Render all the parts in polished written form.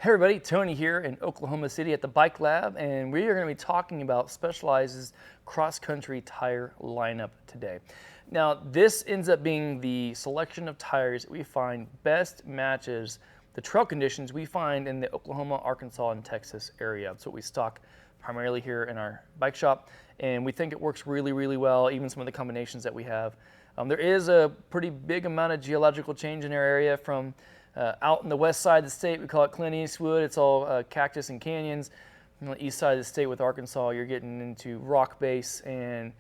Hey everybody, Tony here in Oklahoma City at the Bike Lab, and we are going to be talking about Specialized's cross-country tire lineup today. Now, this ends up being the selection of tires that we find best matches the trail conditions we find in the Oklahoma, Arkansas, and Texas area. That's what we stock primarily here in our bike shop, and we think it works really well, even some of the combinations that we have. There is a pretty big amount of geological change in our area from out in the west side of the state. We call it Clint Eastwood. It's all cactus and canyons. On the east side of the state with Arkansas, you're getting into rock base and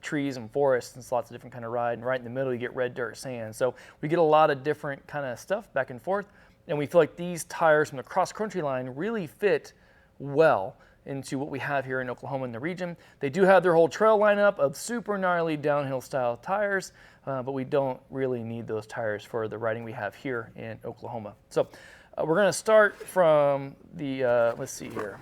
trees and forests, and it's lots of different kind of ride. And right in the middle, you get red dirt sand. So we get a lot of different kind of stuff back and forth. And we feel like these tires from the cross-country line really fit well into what we have here in Oklahoma in the region. They do have their whole trail lineup of super gnarly downhill style tires, but we don't really need those tires for the riding we have here in Oklahoma. So we're going to start from the, let's see here,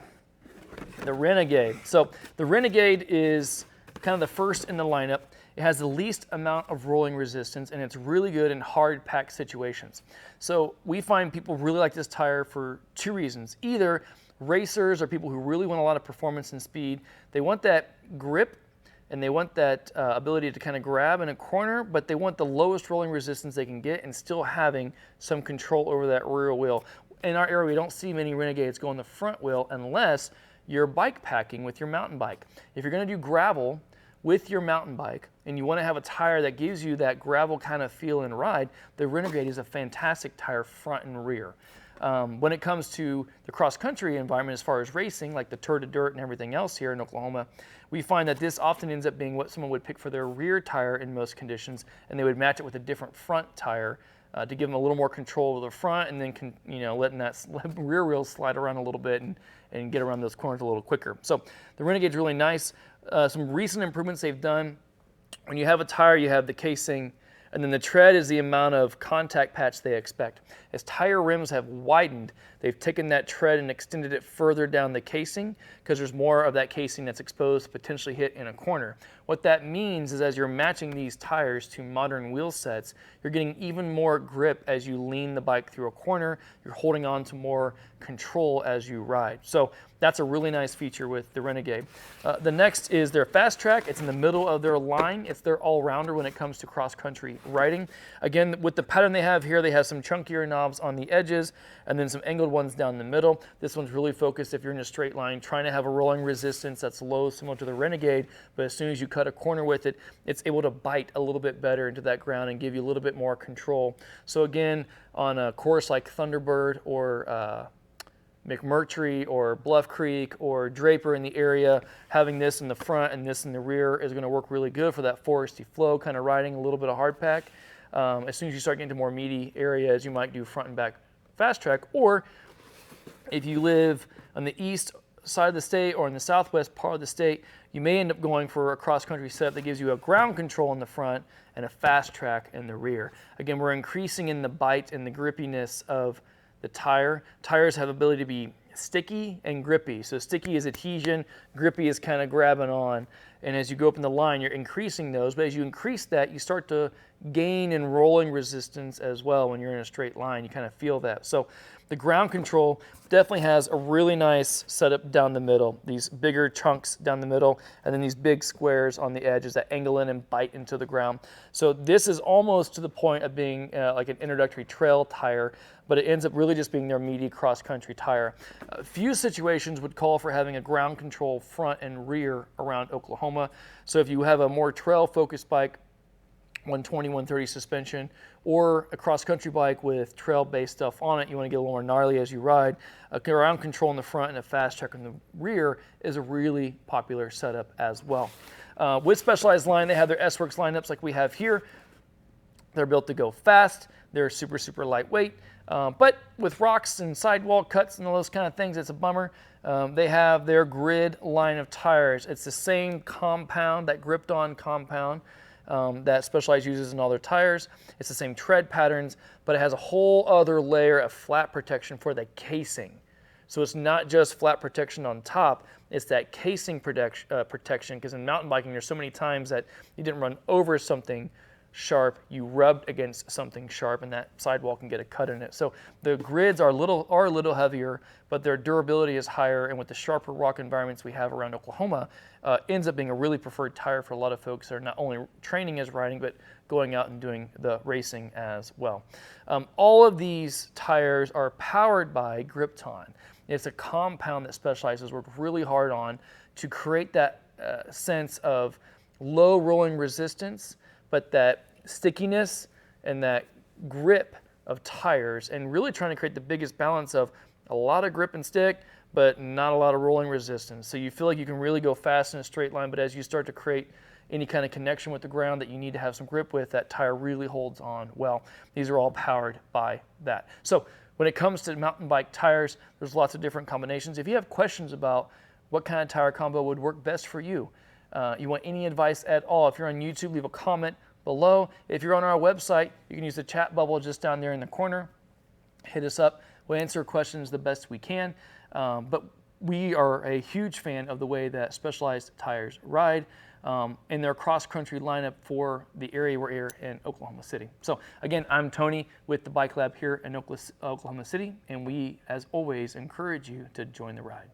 the Renegade. So the Renegade is kind of the first in the lineup. It has the least amount of rolling resistance, and it's really good in hard packed situations. So we find people really like this tire for two reasons. Either racers or people who really want a lot of performance and speed, they want that grip and they want that ability to kind of grab in a corner, but they want the lowest rolling resistance they can get and still having some control over that rear wheel. In our area, we don't see many Renegades go on the front wheel unless you're bike packing with your mountain bike. If you're going to do gravel with your mountain bike and you want to have a tire that gives you that gravel kind of feel and ride, the Renegade is a fantastic tire front and rear. When it comes to the cross-country environment as far as racing, like the Tour de Dirt and everything else here in Oklahoma, we find that this often ends up being what someone would pick for their rear tire in most conditions, and they would match it with a different front tire to give them a little more control over the front, and then letting that rear wheel slide around a little bit and get around those corners a little quicker. So the Renegade's really nice. Some recent improvements they've done. When you have a tire, you have the casing, and then the tread is the amount of contact patch they expect. As tire rims have widened, they've taken that tread and extended it further down the casing because there's more of that casing that's exposed to potentially hit in a corner. What that means is as you're matching these tires to modern wheel sets, you're getting even more grip as you lean the bike through a corner. You're holding on to more control as you ride. So that's a really nice feature with the Renegade. The next is their Fast Track. It's in the middle of their line. It's their all-rounder when it comes to cross-country riding. Again, with the pattern they have here, they have some chunkier knobs on the edges and then some angled ones down the middle. This one's really focused if you're in a straight line, trying to have a rolling resistance that's low, similar to the Renegade, but as soon as you cut a corner with it, it's able to bite a little bit better into that ground and give you a little bit more control. So again, on a course like Thunderbird or McMurtry or Bluff Creek or Draper in the area, having this in the front and this in the rear is going to work really good for that foresty flow kind of riding, a little bit of hard pack. As soon as you start getting to more meaty areas, you might do front and back Fast Track, or if you live on the east side of the state or in the southwest part of the state, you may end up going for a cross-country setup that gives you a ground control in the front and a Fast Track in the rear. Again, we're increasing in the bite and the grippiness of the tire. Tires have ability to be sticky and grippy. So sticky is adhesion, grippy is kind of grabbing on. And as you go up in the line, you're increasing those. But as you increase that, you start to gain in rolling resistance as well when you're in a straight line. You kind of feel that. So the ground control definitely has a really nice setup down the middle. These bigger chunks down the middle, and then these big squares on the edges that angle in and bite into the ground. So this is almost to the point of being like an introductory trail tire, but it ends up really just being their meaty cross-country tire. A few situations would call for having a ground control front and rear around Oklahoma. So if you have a more trail-focused bike, 120, 130 suspension, or a cross-country bike with trail-based stuff on it, you want to get a little more gnarly as you ride, a ground control in the front and a Fast Track in the rear is a really popular setup as well. With Specialized line, they have their S-Works lineups like we have here. They're built to go fast. They're super lightweight. But with rocks and sidewall cuts and all those kind of things, it's a bummer. They have their grid line of tires. It's the same compound, that gripped-on compound that Specialized uses in all their tires. It's the same tread patterns, but it has a whole other layer of flat protection for the casing. So it's not just flat protection on top, it's that casing protection, because in mountain biking there's so many times that you didn't run over something sharp, you rubbed against something sharp, and that sidewall can get a cut in it. So the grids are a little heavier, but their durability is higher, and with the sharper rock environments we have around Oklahoma, ends up being a really preferred tire for a lot of folks that are not only training as riding, but going out and doing the racing as well. All of these tires are powered by Gripton. It's a compound that Specialized has worked really hard on to create that sense of low rolling resistance, but that stickiness and that grip of tires, and really trying to create the biggest balance of a lot of grip and stick, but not a lot of rolling resistance. So you feel like you can really go fast in a straight line, but as you start to create any kind of connection with the ground that you need to have some grip with, that tire really holds on well. These are all powered by that. So when it comes to mountain bike tires, there's lots of different combinations. If you have questions about what kind of tire combo would work best for you, you want any advice at all, if you're on YouTube, leave a comment below. If you're on our website, you can use the chat bubble just down there in the corner. Hit us up. We'll answer questions the best we can. But we are a huge fan of the way that Specialized tires ride in their cross-country lineup for the area we're here in Oklahoma City. So again, I'm Tony with the Bike Lab here in Oklahoma City, and we, as always, encourage you to join the ride.